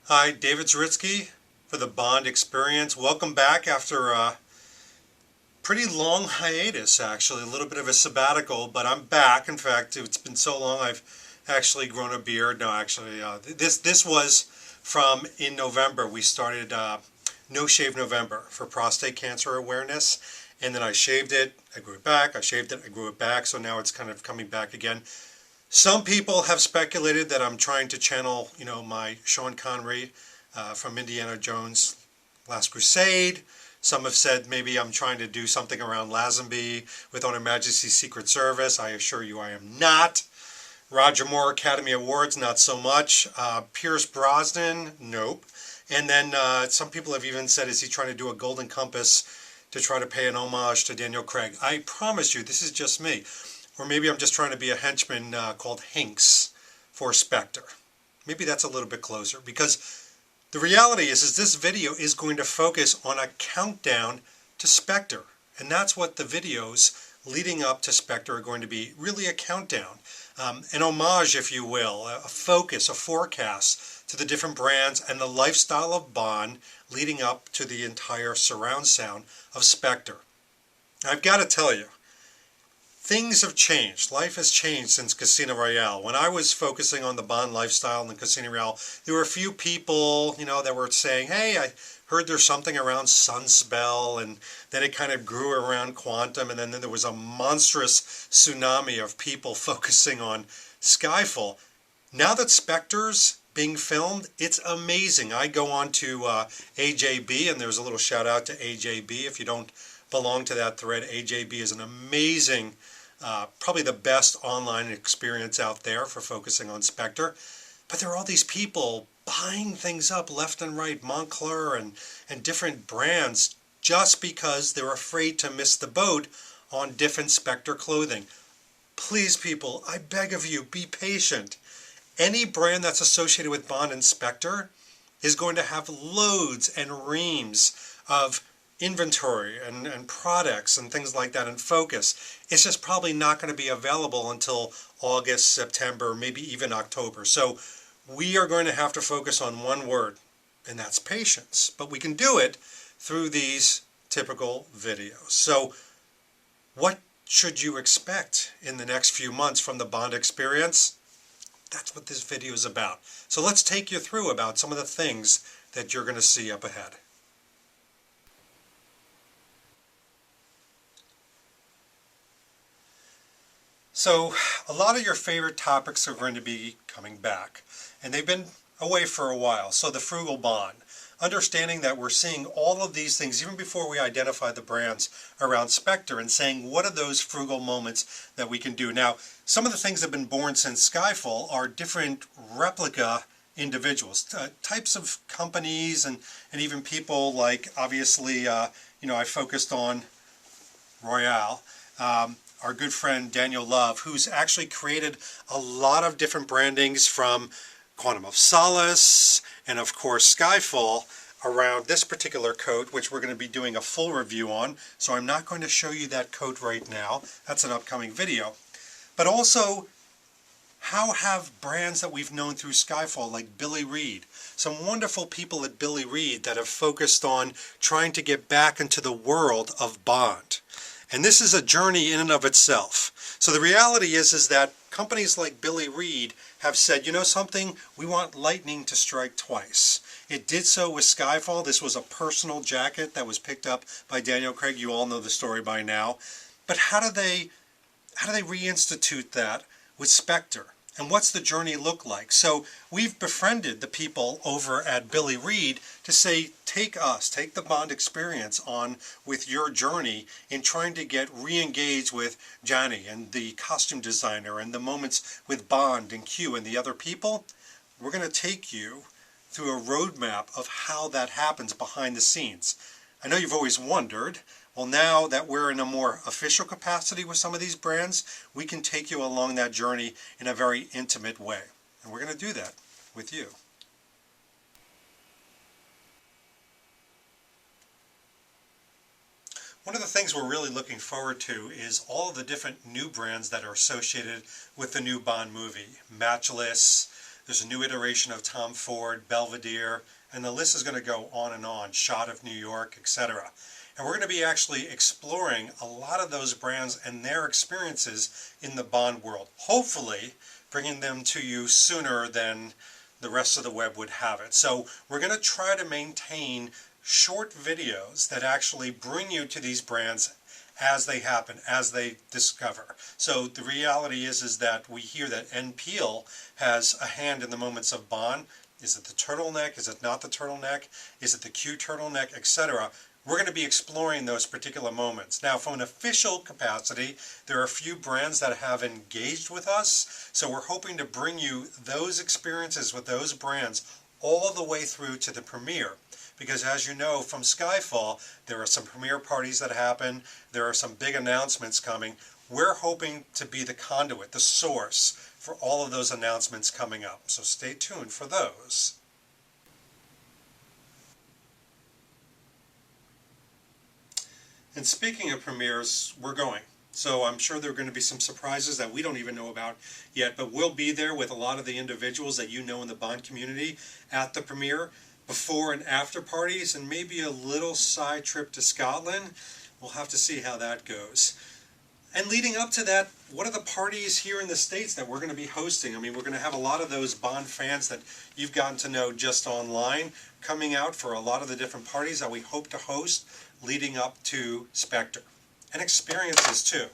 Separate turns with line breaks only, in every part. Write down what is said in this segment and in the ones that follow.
Hi, David Zaritsky for the Bond Experience. Welcome back after a pretty long hiatus, actually, a little bit of a sabbatical, but I'm back. In fact, it's been so long I've actually grown a beard. No, actually, this was from in November. We started No Shave November for prostate cancer awareness, and then I shaved it, I grew it back, I shaved it, I grew it back, so now it's kind of coming back again. Some people have speculated that I'm trying to channel, my Sean Connery from Indiana Jones Last Crusade. Some have said maybe I'm trying to do something around Lazenby with On Her Majesty's Secret Service. I assure you I am not. Roger Moore Academy Awards, not so much. Pierce Brosnan, nope. And then some people have even said, is he trying to do a Golden Compass to try to pay an homage to Daniel Craig? I promise you, this is just me. Or maybe I'm just trying to be a henchman called Hinks for Spectre. Maybe that's a little bit closer, because the reality is this video is going to focus on a countdown to Spectre. And that's what the videos leading up to Spectre are going to be, really a countdown. An homage, if you will, a focus, a forecast to the different brands and the lifestyle of Bond leading up to the entire surround sound of Spectre. I've got to tell you, things have changed. Life has changed since Casino Royale. When I was focusing on the Bond lifestyle and Casino Royale, there were a few people, that were saying, hey, I heard there's something around Sunspell, and then it kind of grew around Quantum, and then there was a monstrous tsunami of people focusing on Skyfall. Now that Spectre's being filmed, it's amazing. I go on to AJB, and there's a little shout out to AJB. If you don't belong to that thread, AJB is an amazing, probably the best online experience out there for focusing on Spectre. But there are all these people buying things up left and right, Moncler and different brands, just because they're afraid to miss the boat on different Spectre clothing. Please, people, I beg of you, be patient. Any brand that's associated with Bond and Spectre is going to have loads and reams of inventory and products and things like that in focus. It's just probably not going to be available until August, September, maybe even October. So we are going to have to focus on one word, and that's patience. But we can do it through these typical videos. So what should you expect in the next few months from the Bond experience? That's what this video is about. So let's take you through about some of the things that you're going to see up ahead. So a lot of your favorite topics are going to be coming back, and they've been away for a while. So the Frugal Bond, understanding that we're seeing all of these things even before we identify the brands around Spectre, and saying what are those frugal moments that we can do. Now, some of the things that have been born since Skyfall are different replica individuals, types of companies, and even people like, obviously, I focused on Royale. Our good friend Daniel Love, who's actually created a lot of different brandings from Quantum of Solace and of course Skyfall around this particular coat, which we're going to be doing a full review on. So I'm not going to show you that coat right now. That's an upcoming video. But also, how have brands that we've known through Skyfall, like Billy Reed, some wonderful people at Billy Reed that have focused on trying to get back into the world of Bond. And this is a journey in and of itself. So the reality is that companies like Billy Reed have said, you know something, we want lightning to strike twice. It did so with Skyfall. This was a personal jacket that was picked up by Daniel Craig. You all know the story by now. But how do they reinstitute that with Spectre? And what's the journey look like? So we've befriended the people over at Billy Reed to say, take the Bond experience on with your journey in trying to get re-engaged with Johnny and the costume designer and the moments with Bond and Q and the other people. We're going to take you through a roadmap of how that happens behind the scenes. I know you've always wondered. Well, now that we're in a more official capacity with some of these brands, we can take you along that journey in a very intimate way. And we're going to do that with you. One of the things we're really looking forward to is all of the different new brands that are associated with the new Bond movie. Matchless, There's a new iteration of Tom Ford, Belvedere, and the list is going to go on and on, Shot of New York, etc. And we're going to be actually exploring a lot of those brands and their experiences in the Bond world, hopefully bringing them to you sooner than the rest of the web would have it. So we're going to try to maintain short videos that actually bring you to these brands as they happen, as they discover. So the reality is that we hear that N. Peel has a hand in the moments of Bond. Is it the turtleneck? Is it not the turtleneck? Is it the Q turtleneck, etc.? We're going to be exploring those particular moments. Now, from an official capacity, there are a few brands that have engaged with us, so we're hoping to bring you those experiences with those brands all the way through to the premiere. Because as you know from Skyfall, there are some premiere parties that happen, there are some big announcements coming. We're hoping to be the conduit, the source for all of those announcements coming up. So stay tuned for those. And speaking of premieres, we're going. So I'm sure there are going to be some surprises that we don't even know about yet, but we'll be there with a lot of the individuals that you know in the Bond community at the premiere, before and after parties, and maybe a little side trip to Scotland. We'll have to see how that goes. And leading up to that, what are the parties here in the States that we're going to be hosting? I mean, we're going to have a lot of those Bond fans that you've gotten to know just online coming out for a lot of the different parties that we hope to host leading up to Spectre. And experiences too.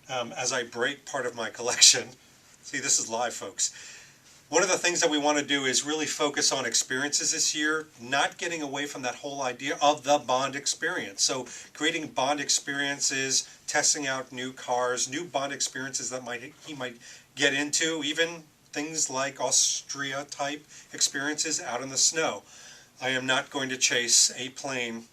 As I break part of my collection. See, this is live, folks. One of the things that we want to do is really focus on experiences this year, not getting away from that whole idea of the Bond experience. So creating Bond experiences, testing out new cars, new Bond experiences that he might get into, even things like Austria type experiences out in the snow. I am not going to chase a plane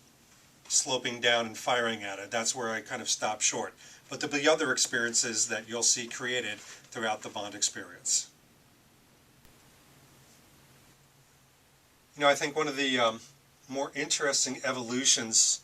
sloping down and firing at it. That's where I kind of stop short. But there'll be other experiences that you'll see created throughout the Bond experience. You know, I think one of the more interesting evolutions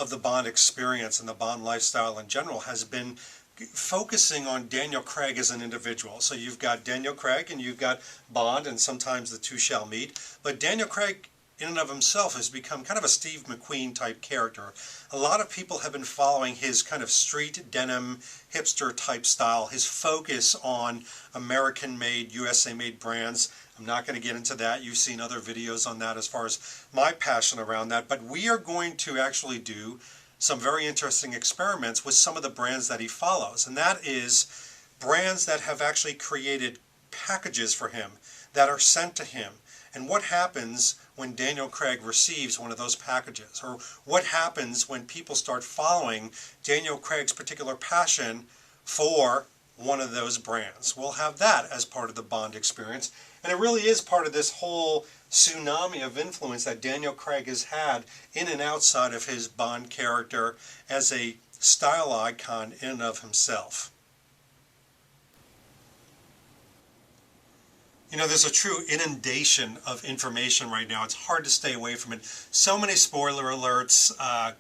of the Bond experience and the Bond lifestyle in general has been focusing on Daniel Craig as an individual. So you've got Daniel Craig and you've got Bond, and sometimes the two shall meet. But Daniel Craig in and of himself has become kind of a Steve McQueen type character. A lot of people have been following his kind of street denim hipster type style, his focus on American-made, USA-made brands. I'm not going to get into that. You've seen other videos on that as far as my passion around that. But we are going to actually do some very interesting experiments with some of the brands that he follows. And that is brands that have actually created packages for him that are sent to him. And what happens when Daniel Craig receives one of those packages? Or what happens when people start following Daniel Craig's particular passion for one of those brands? We'll have that as part of the Bond experience. And it really is part of this whole tsunami of influence that Daniel Craig has had in and outside of his Bond character as a style icon in and of himself. You know, there's a true inundation of information right now. It's hard to stay away from it. So many spoiler alerts.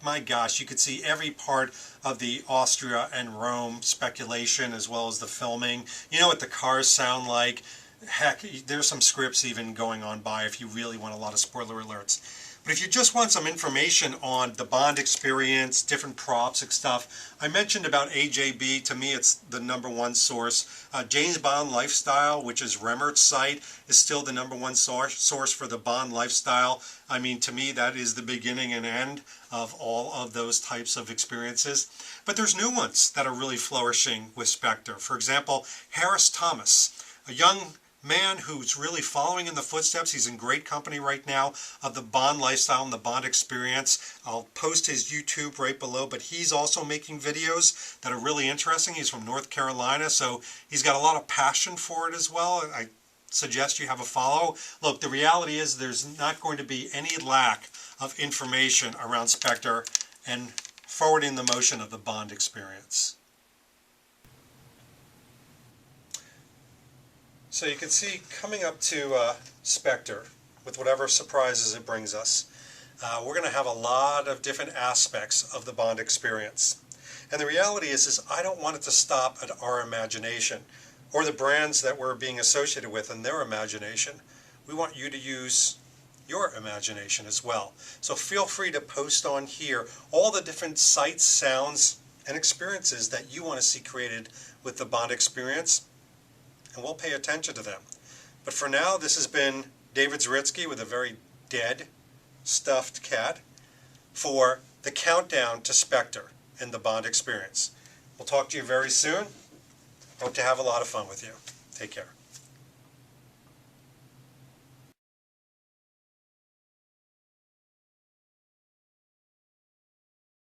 My gosh, you could see every part of the Austria and Rome speculation as well as the filming. You know what the cars sound like. Heck, there's some scripts even going on by if you really want a lot of spoiler alerts. But if you just want some information on the Bond experience, different props and stuff, I mentioned about AJB. To me, it's the #1 source. James Bond Lifestyle, which is Remmert's site, is still the #1 source for the Bond lifestyle. I mean, to me, that is the beginning and end of all of those types of experiences. But there's new ones that are really flourishing with Spectre. For example, Harris Thomas, a young man who's really following in the footsteps. He's in great company right now of the Bond lifestyle and the Bond experience. I'll post his YouTube right below, but he's also making videos that are really interesting. He's from North Carolina, so he's got a lot of passion for it as well. I suggest you have a follow. Look, the reality is there's not going to be any lack of information around Spectre and forwarding the motion of the Bond experience. So you can see coming up to Spectre, with whatever surprises it brings us, we're going to have a lot of different aspects of the Bond experience. And the reality is I don't want it to stop at our imagination. or the brands that we're being associated with and their imagination. We want you to use your imagination as well. So feel free to post on here all the different sights, sounds, and experiences that you want to see created with the Bond experience, and we'll pay attention to them. But for now, this has been David Zaritsky with a very dead, stuffed cat for the countdown to Spectre and the Bond experience. We'll talk to you very soon. Hope to have a lot of fun with you. Take care.